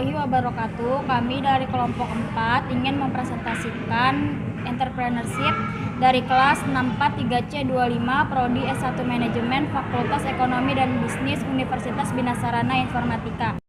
warahmatullahi wabarakatuh. Kami dari kelompok 4 ingin mempresentasikan entrepreneurship dari kelas 643C25 Prodi S1 Manajemen Fakultas Ekonomi dan Bisnis Universitas Bina Sarana Informatika.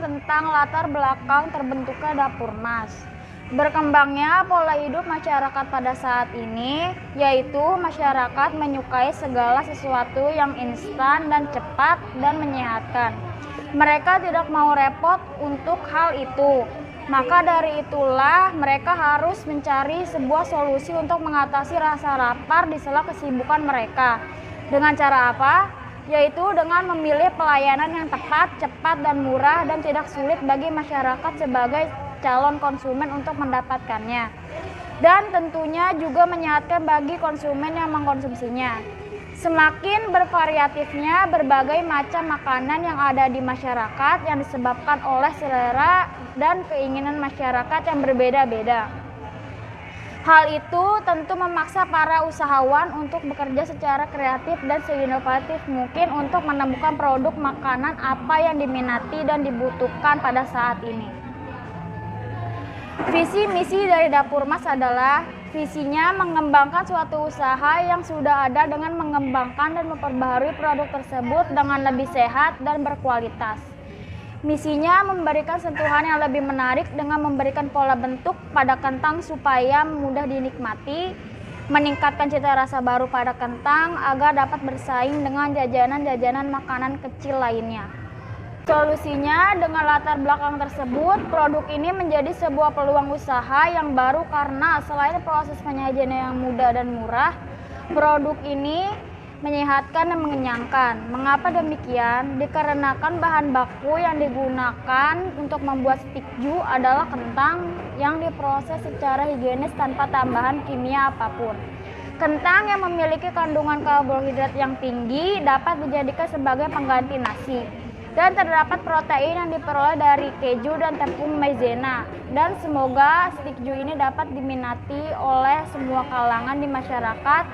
tentang latar belakang terbentuknya Dapurmas. Berkembangnya pola hidup masyarakat pada saat ini, yaitu masyarakat menyukai segala sesuatu yang instan dan cepat dan menyehatkan. Mereka tidak mau repot untuk hal itu. Maka dari itulah mereka harus mencari sebuah solusi untuk mengatasi rasa lapar di sela kesibukan mereka. Dengan cara apa? Yaitu dengan memilih pelayanan yang tepat, cepat, dan murah dan tidak sulit bagi masyarakat sebagai calon konsumen untuk mendapatkannya. Dan tentunya juga menyehatkan bagi konsumen yang mengkonsumsinya. Semakin bervariatifnya berbagai macam makanan yang ada di masyarakat yang disebabkan oleh selera dan keinginan masyarakat yang berbeda-beda. Hal itu tentu memaksa para usahawan untuk bekerja secara kreatif dan seinovatif mungkin untuk menemukan produk makanan apa yang diminati dan dibutuhkan pada saat ini. Visi misi dari Dapurmas adalah visinya mengembangkan suatu usaha yang sudah ada dengan mengembangkan dan memperbaharui produk tersebut dengan lebih sehat dan berkualitas. Misinya memberikan sentuhan yang lebih menarik dengan memberikan pola bentuk pada kentang supaya mudah dinikmati, meningkatkan cita rasa baru pada kentang agar dapat bersaing dengan jajanan-jajanan makanan kecil lainnya. Solusinya, dengan latar belakang tersebut, produk ini menjadi sebuah peluang usaha yang baru karena selain proses penyajiannya yang mudah dan murah, produk ini menyehatkan dan mengenyangkan. Mengapa demikian? Dikarenakan bahan baku yang digunakan untuk membuat stikju adalah kentang yang diproses secara higienis tanpa tambahan kimia apapun. Kentang yang memiliki kandungan karbohidrat yang tinggi dapat dijadikan sebagai pengganti nasi. Dan terdapat protein yang diperoleh dari keju dan tepung maizena. Dan semoga stikju ini dapat diminati oleh semua kalangan di masyarakat.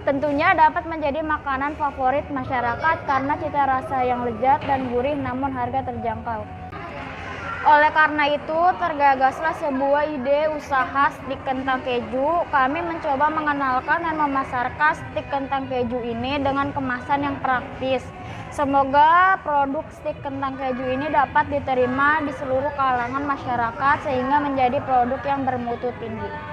Tentunya dapat menjadi makanan favorit masyarakat karena cita rasa yang lezat dan gurih namun harga terjangkau. Oleh karena itu, tergagaslah sebuah ide usaha stik kentang keju. Kami mencoba mengenalkan dan memasarkan stik kentang keju ini dengan kemasan yang praktis. Semoga produk stik kentang keju ini dapat diterima di seluruh kalangan masyarakat sehingga menjadi produk yang bermutu tinggi.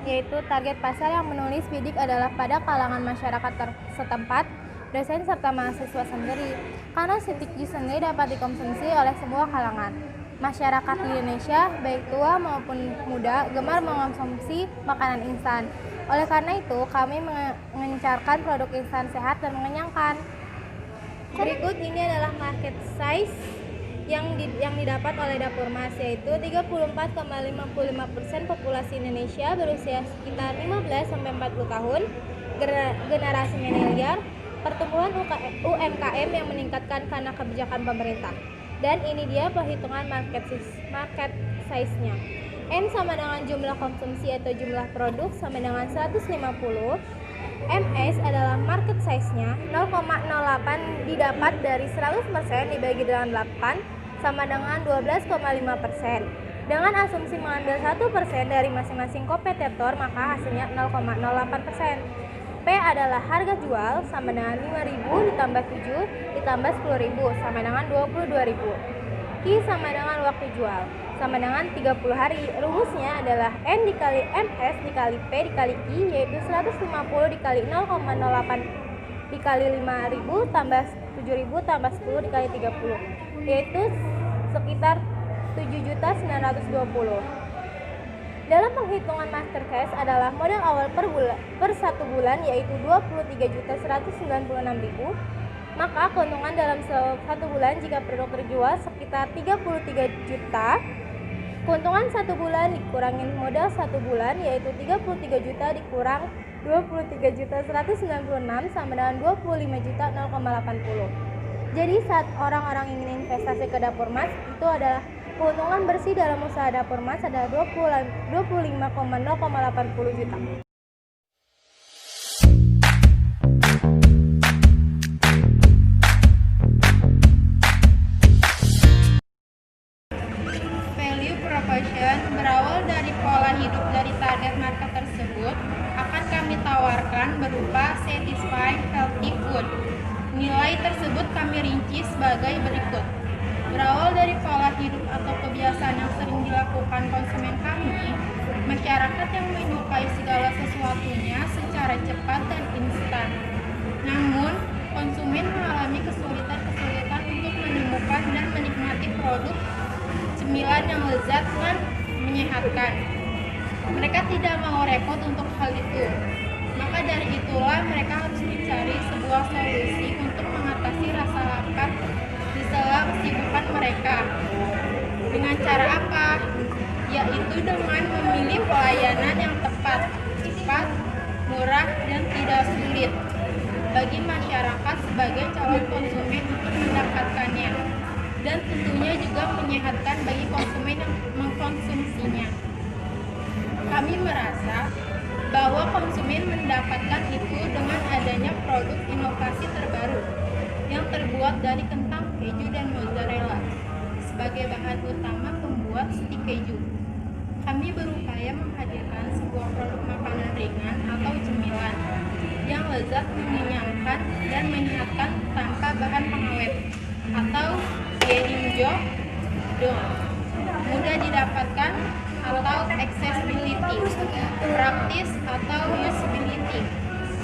Yaitu target pasar yang menulis bidik adalah pada kalangan masyarakat setempat, dosen serta mahasiswa sendiri, karena stikju sendiri dapat dikonsumsi oleh semua kalangan. Masyarakat di Indonesia, baik tua maupun muda, gemar mengonsumsi makanan instan. Oleh karena itu, kami mengencarkan produk instan sehat dan mengenyangkan. Berikut ini adalah market size yang didapat oleh Dapurmas, yaitu 34,55% populasi Indonesia berusia sekitar 15-40 tahun, generasi milenial, pertumbuhan UMKM yang meningkatkan karena kebijakan pemerintah. Dan ini dia perhitungan market size-nya. N sama dengan jumlah konsumsi atau jumlah produk sama dengan 150. MS adalah market size-nya, 0,08 didapat dari 100% dibagi dengan 8 sama dengan 12,5%. Dengan asumsi mengambil 1% dari masing-masing kompetitor, maka hasilnya 0,08%. P adalah harga jual sama dengan 5.000 ditambah 7 ditambah 10.000 sama dengan 22.000. Q sama dengan waktu jual sama dengan 30 hari. Rumusnya adalah N dikali MS dikali P dikali Q, yaitu 150 dikali 0,08 dikali 5.000 tambah 7.000 tambah 10 dikali 30, yaitu sekitar 7.920. Dalam penghitungan master cash adalah modal awal per satu bulan yaitu 23.196.000. Maka keuntungan dalam satu bulan jika produk terjual sekitar 33 juta. Keuntungan satu bulan dikurangin modal satu bulan yaitu 33 juta dikurang 23.196 sama dengan 25.080. Jadi saat orang-orang ingin investasi ke Dapurmas, itu adalah keuntungan bersih dalam usaha Dapurmas adalah 25,080 juta. Value proposition berawal dari pola hidup dari sebagai berikut. Berawal dari pola hidup atau kebiasaan yang sering dilakukan konsumen kami, masyarakat yang menyukai segala sesuatunya secara cepat dan instan. Namun, konsumen mengalami kesulitan-kesulitan untuk menemukan dan menikmati produk cemilan yang lezat dan menyehatkan. Mereka tidak mau repot untuk hal itu. Maka dari itulah mereka harus mencari sebuah solusi untuk mengatasi rasa lapar di sela kesibukan mereka. Dengan cara apa? Yaitu dengan memilih pelayanan yang tepat, cepat, murah, dan tidak sulit bagi masyarakat sebagai calon konsumen untuk mendapatkannya, dan tentunya juga menyehatkan bagi konsumen yang mengkonsumsinya. Kami merasa bahwa konsumen mendapatkan itu dengan adanya produk inovasi terbaru yang terbuat dari kentang, keju, dan mozzarella sebagai bahan utama pembuat stik keju. Kami berupaya menghadirkan sebuah produk makanan ringan atau cemilan yang lezat, mengenyangkan, dan menyehatkan tanpa bahan pengawet atau Yeonjo Dong, mudah didapatkan atau accessibility, praktis atau usability,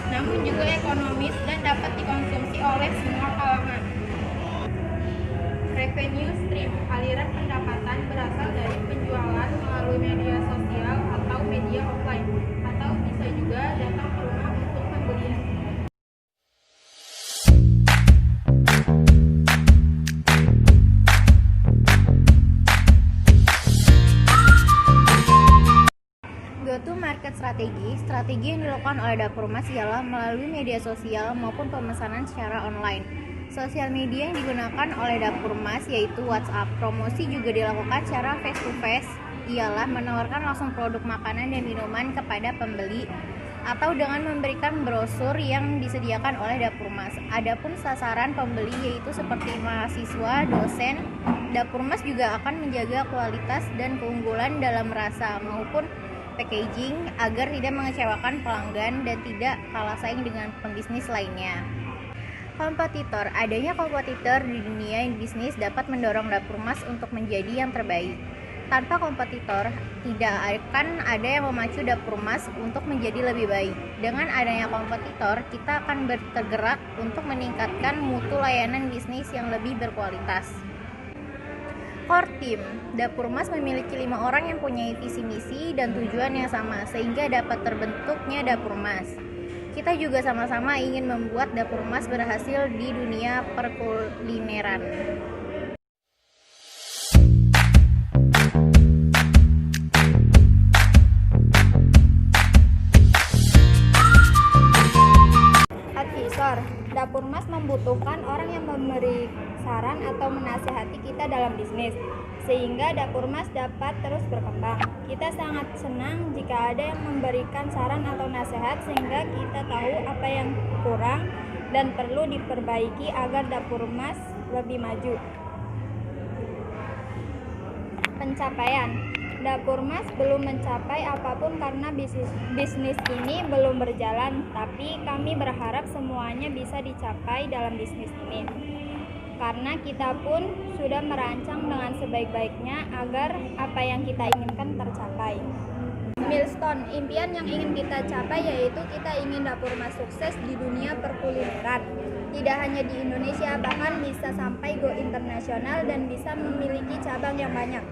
namun juga ekonomis dan dapat dikonsumsi oleh semua kalangan. Revenue stream, aliran pendapatan berasal dari penjualan melalui media sosial atau media offline, atau bisa juga datang ke rumah untuk pembelian. Go-to-market strategi yang dilakukan oleh Dapur Mas ialah melalui media sosial maupun pemesanan secara online. Sosial media yang digunakan oleh Dapur Mas yaitu WhatsApp. Promosi juga dilakukan secara face-to-face, ialah menawarkan langsung produk makanan dan minuman kepada pembeli atau dengan memberikan brosur yang disediakan oleh Dapur Mas. Adapun sasaran pembeli yaitu seperti mahasiswa, dosen, Dapur Mas juga akan menjaga kualitas dan keunggulan dalam rasa maupun packaging agar tidak mengecewakan pelanggan dan tidak kalah saing dengan pembisnis lainnya. Kompetitor. Adanya kompetitor di dunia bisnis dapat mendorong Dapur Mas untuk menjadi yang terbaik. Tanpa kompetitor, tidak akan ada yang memacu Dapur Mas untuk menjadi lebih baik. Dengan adanya kompetitor, kita akan bergerak untuk meningkatkan mutu layanan bisnis yang lebih berkualitas. Core Team. Dapur Mas memiliki 5 orang yang punya visi misi dan tujuan yang sama sehingga dapat terbentuknya Dapur Mas. Kita juga sama-sama ingin membuat Dapur Mas berhasil di dunia perkulineran. Advisor. Dapur Mas membutuhkan orang yang memberi saran atau menasihati kita dalam bisnis, sehingga Dapur Mas dapat terus berkembang. Kita sangat senang jika ada yang memberikan saran atau nasihat sehingga kita tahu apa yang kurang dan perlu diperbaiki agar Dapur Mas lebih maju. Pencapaian. Dapur Mas belum mencapai apapun karena bisnis ini belum berjalan, tapi kami berharap semuanya bisa dicapai dalam bisnis ini. Karena kita pun sudah merancang dengan sebaik-baiknya agar apa yang kita inginkan tercapai. Milestone, impian yang ingin kita capai yaitu kita ingin Dapur Mas sukses di dunia perkulineran. Tidak hanya di Indonesia, bahkan bisa sampai go internasional dan bisa memiliki cabang yang banyak.